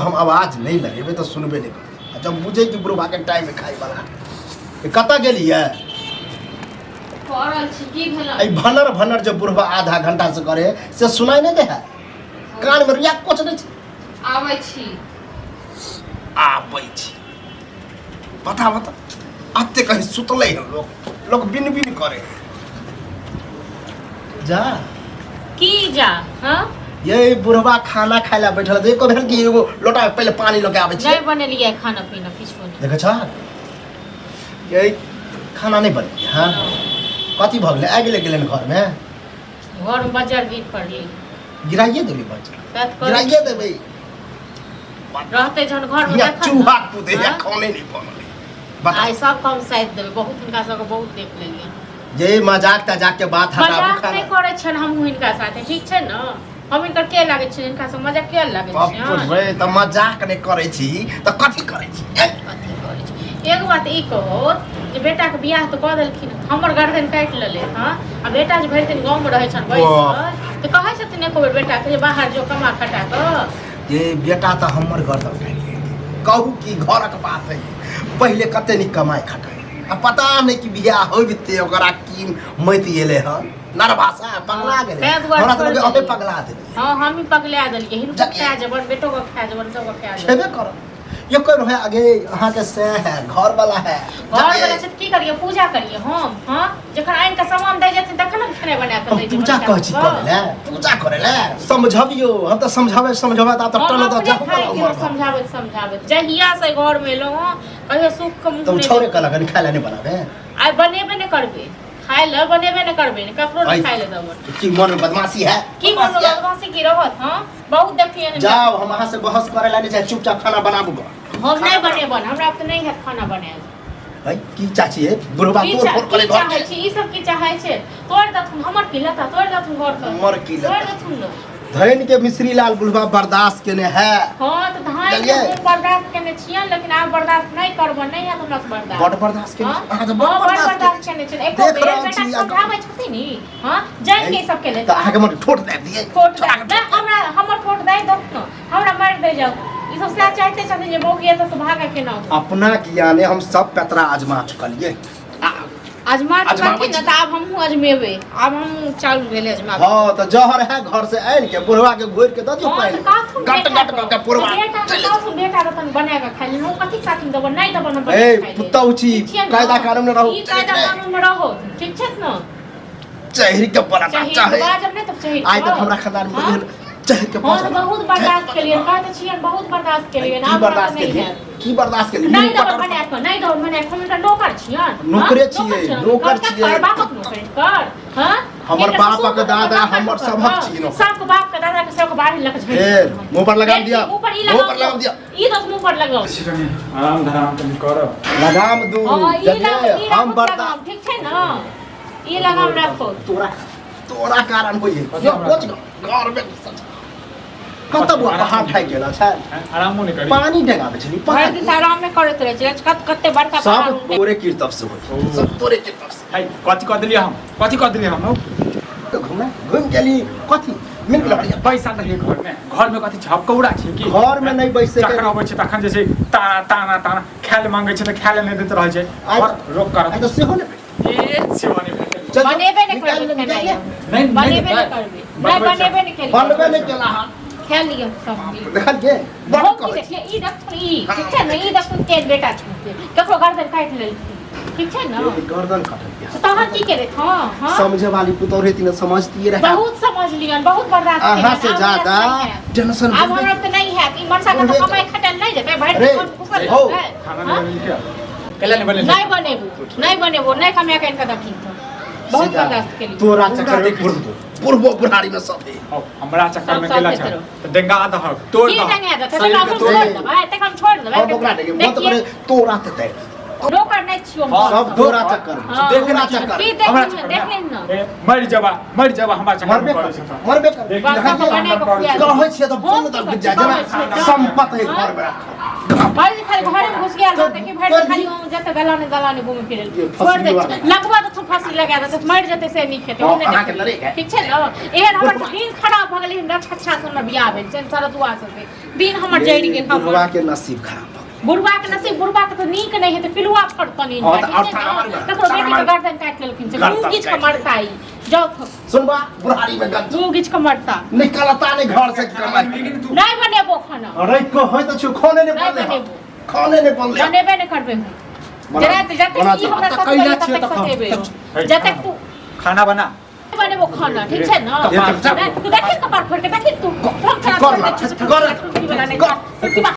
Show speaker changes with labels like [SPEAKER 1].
[SPEAKER 1] हम आवाज नहीं लगेबे तो सुनबे नहीं करते। जब बुझे कि बुढ़वा के टाइम में खाई वाला कत गेलिए भनर भनर जब बुढ़वा आधा घंटा से करे से सुनाई नहीं दे है कान में रिया कुछ नहीं आबै छी बता बता आते कहीं सुतले हैं लोग बिन बिन करे जा
[SPEAKER 2] की जा हां
[SPEAKER 1] ये बुढ़वा खाना खाए ला बैठल देखो भेल कि एगो लोटा में पहले पानी लेके आबै छी
[SPEAKER 2] नहीं बनेलिए खाना पीना किछु नहीं
[SPEAKER 1] देखे छ ये खाना नहीं बने हां कथी भ गेलै आ गेलै गेलै घर में
[SPEAKER 2] बाजार गिर पड़ली
[SPEAKER 1] गिराइए देबे बाजार गिराइए देबे
[SPEAKER 2] रहते जन घर में
[SPEAKER 1] या चूहा कूदे या खाने नहीं बनले बता
[SPEAKER 2] आई सब कम साइड देबे बहुत इनका सब बहुत देख लेलिए
[SPEAKER 1] जे मजाक तजाक के बात हटाबू
[SPEAKER 2] मजाक नहीं करे छन हम इनका साथे ठीक छै न हम इनकर के लागे छै इनका से मजाक के लागे छै
[SPEAKER 1] बाप रे त मजाक नहीं करे छी त कथी करे छी
[SPEAKER 2] कथी करे छी एगो बात ई कहो जे बेटा के बियाह तो क देलखिन हमर गर्दन काट लेले हां आ बेटा जे भरि दिन गांव में रहे छन बैस त कहै छथिन एको बेर बेटा के बाहर जो कमा खटा क
[SPEAKER 1] ये बेटा त हमर गर्दन काट कहू की घरक बात है पहले कते नहीं कमाई खटाई आ पता नहीं कि बियाह होइते ओकरा की मति एले हन नरभाषा पगला गेले हमरा त लगे अबे पगला देले
[SPEAKER 2] हां हम ही पगला देलिए हिनको खा जबर बेटो को खा जबर सब खा
[SPEAKER 1] छेबे कर ये कोई है आगे अहाँ के से है घर वाला है
[SPEAKER 2] घर वाला से की करिए पूजा करिए हम हां जखन आइन का सामान दे जेथिन तखन हम खाना बना के दे
[SPEAKER 1] पूजा कहै छी करे पूजा करे ले समझबियो हम त समझावे त टन द जाऊ
[SPEAKER 2] समझावे जहिया से घर में लो कहियो सुख के मुंह
[SPEAKER 1] तुम छोरे कला कनी खाए नहीं बनावे
[SPEAKER 2] आई बनेबे नहीं करबे खाए ल बनेबे नहीं करबे ककरो नहीं खाए ले दबो
[SPEAKER 1] की मन में बदमाशी है
[SPEAKER 2] की मन में बदमाशी की रहत हां बहुत देखिए
[SPEAKER 1] जाओ हम अहाँ से बहस करे ला नहीं चाहे चुपचाप खाना बनाबू
[SPEAKER 2] हम नहीं बनेबन हमरा त नहीं है खाना बनाए
[SPEAKER 1] भाई की चाची है बुढ़वा तोड़ फोड़ करे घर
[SPEAKER 2] चाहे छी ई सब की चाहे छे तोड़ दथुन हमर की लता तोड़ दथुन घर का
[SPEAKER 1] हमर की लता
[SPEAKER 2] तोड़ दथुन न
[SPEAKER 1] धैन के मिश्री लाल बुढ़वा बर्दाश्त केने है
[SPEAKER 2] हां त धान के बर्दाश्त केने छियन लेकिन आप बर्दाश्त नहीं करब नहीं है हमरा से बर्दाश्त
[SPEAKER 1] बड़ बर्दाश्त केने अहाँ त
[SPEAKER 2] बड़ बर्दाश्त केने छन एको बेर बेटा समझाबै छथिन नी हां जान के सब केले
[SPEAKER 1] त अहाँ के मन ठोट दे दिए
[SPEAKER 2] ठोट दे हमरा हमर ठोट दे दो हमरा मार दे जाओ ई सब से चाहते छथिन जे बोगिए त भागा के ना
[SPEAKER 1] अपना ज्ञाने हम सब पैतरा आजमा चुकलिए
[SPEAKER 2] आजमा चुकलिए न त अब हमहु आजमेबे अब हम चालू भेले आजमा
[SPEAKER 1] हां त जहर है घर से आइन के बुढ़वा के घोर के द दियो पहले गट गट के पुरवा
[SPEAKER 2] बेटा रतन बना के खाइ ले कथि साथिन दब नहीं दब न
[SPEAKER 1] ए पुतौची कायदा कानून में रहो
[SPEAKER 2] ई कायदा कानून में रहो ठीक छै न
[SPEAKER 1] चहरी के बड़ा चाहे
[SPEAKER 2] बाजब नहीं तब चहरी
[SPEAKER 1] आई तक हमरा खानदान में चहरी के
[SPEAKER 2] बहुत बर्दाश्त के लिए कहते छियन बहुत बर्दाश्त के लिए ना
[SPEAKER 1] बर्दाश्त के लिए की बर्दाश्त के लिए
[SPEAKER 2] नहीं दब बना के नहीं दब बना के हम नौकर छियन
[SPEAKER 1] नौकरे छिए नौकर छिए
[SPEAKER 2] बापक नौकर कर हां
[SPEAKER 1] हमर बाप के दादा हमर सबक छिए
[SPEAKER 2] सब बाप के दादा के सब बाहर लग छै
[SPEAKER 1] मुंह पर लगा दिया
[SPEAKER 2] मुंह पर लगा दिया ई तो मुंह पर लगाओ
[SPEAKER 3] आराम धराम तुम करो
[SPEAKER 1] लगाम दू हम बर्दाश्त
[SPEAKER 2] ठीक छै न ई लगाम रखो
[SPEAKER 1] तोरा कारण होई यो कोच घर में कत बुआ पहाड़ ठाई गेला छै
[SPEAKER 3] आरामो नहीं करी
[SPEAKER 1] पानी डेगाबे छली
[SPEAKER 2] भर दिन आराम में करत रहे छै कते बड़का
[SPEAKER 1] सब तोरे कीर्तव से होई सब तोरे कीर्तव से
[SPEAKER 3] हाय कथि क देलिए हम
[SPEAKER 1] तो घूम गेली कथि मिल गेल
[SPEAKER 3] पैसा त है घर में कथि झपकौड़ा छै कि
[SPEAKER 1] घर में नहीं बैसे के
[SPEAKER 3] जखन अबै छै तखन जे छै ताना खाए मांगे छै त खाए नहीं देत रहै छै और रोक कर
[SPEAKER 1] आ तो सेहो ने
[SPEAKER 3] ए सेवा नहीं
[SPEAKER 2] बनेबे नहीं करबे नहीं बनेबे नहीं करबे नहीं बनेबे नहीं करबे
[SPEAKER 1] बनबे नहीं केला हां
[SPEAKER 2] खेल लियो सब
[SPEAKER 1] देखल के
[SPEAKER 2] बड़ कहै छै ई देखो ई ठीक छै न ई देखो तेज बेटा छै ककरो गर्दन काट लेल ठीक छै न
[SPEAKER 1] गर्दन काट दिया
[SPEAKER 2] तो तहन की करे हां हां
[SPEAKER 1] समझे वाली पुतौरे तीन समझती रहे
[SPEAKER 2] बहुत समझ लियन बहुत बर्दाश्त
[SPEAKER 1] अहाँ से ज्यादा टेंशन
[SPEAKER 2] अब हमरा त नहीं है ई मनसा का कमाई खटल नहीं जेते भर दिन कुशल
[SPEAKER 1] हो
[SPEAKER 3] खाना नहीं बनी क्या केला नहीं बने
[SPEAKER 2] नहीं बनेबो नहीं कमाया के इनका दखिन तो बहुत बर्दाश्त के लिए
[SPEAKER 1] तोरा चक्कर में पूर्वो बुढ़ारी में सब है
[SPEAKER 3] हमरा चक्कर में गेला छ त डेंगा दह तोड़
[SPEAKER 2] दह डेंगा दह त हम छोड़ देबै त हम छोड़ देबै
[SPEAKER 1] ओकरा देखे मत करे तोरा ते दे
[SPEAKER 2] रोकर नहीं छियो
[SPEAKER 1] सब तोरा चक्कर
[SPEAKER 3] देखना
[SPEAKER 1] चक्कर
[SPEAKER 3] हमरा
[SPEAKER 2] देख ले न
[SPEAKER 3] मर जाबा हमरा चक्कर में करे छ
[SPEAKER 1] मरबे कर कहै छियै त बोल त बुझ जा संपत्ति है घर में
[SPEAKER 2] भाई खाली घरे में घुस गया रहते कि भाई खाली हम जते दलाने घूमे फिरे छोड़ दे लगवा तो फांसी लगा दे मर जते से नहीं खेते ओने ठीक छै न एहन हमर दिन खराब भ गेलै हमरा अच्छा सुन बियाह भेल छै सारा दुआ से दिन हमर जड़ी गेल हम
[SPEAKER 1] बुढ़वा के नसीब खराब
[SPEAKER 2] बुढ़वा के नसीब बुढ़वा के तो नीक नहीं है तो पिलुआ फड़तनी तकरो बेटी के गर्दन काट लेलखिन से मुंह गिच के मरता ही जाओ
[SPEAKER 1] सुनबा बुढ़ारी में गंज
[SPEAKER 2] मुंह गिच के मरता
[SPEAKER 1] निकलता नहीं घर से कमाई
[SPEAKER 2] नहीं बनेबो खाना
[SPEAKER 1] अरे को होय त छु खाने ने बनले खाने ने बनले
[SPEAKER 2] बनेबे नहीं करबे हम जते ई हमरा साथ तक सकेबे जते तू
[SPEAKER 3] खाना बना
[SPEAKER 2] बनेबो खाना ठीक छै न तू देखि कपार फोड़ के देखि तू
[SPEAKER 1] कर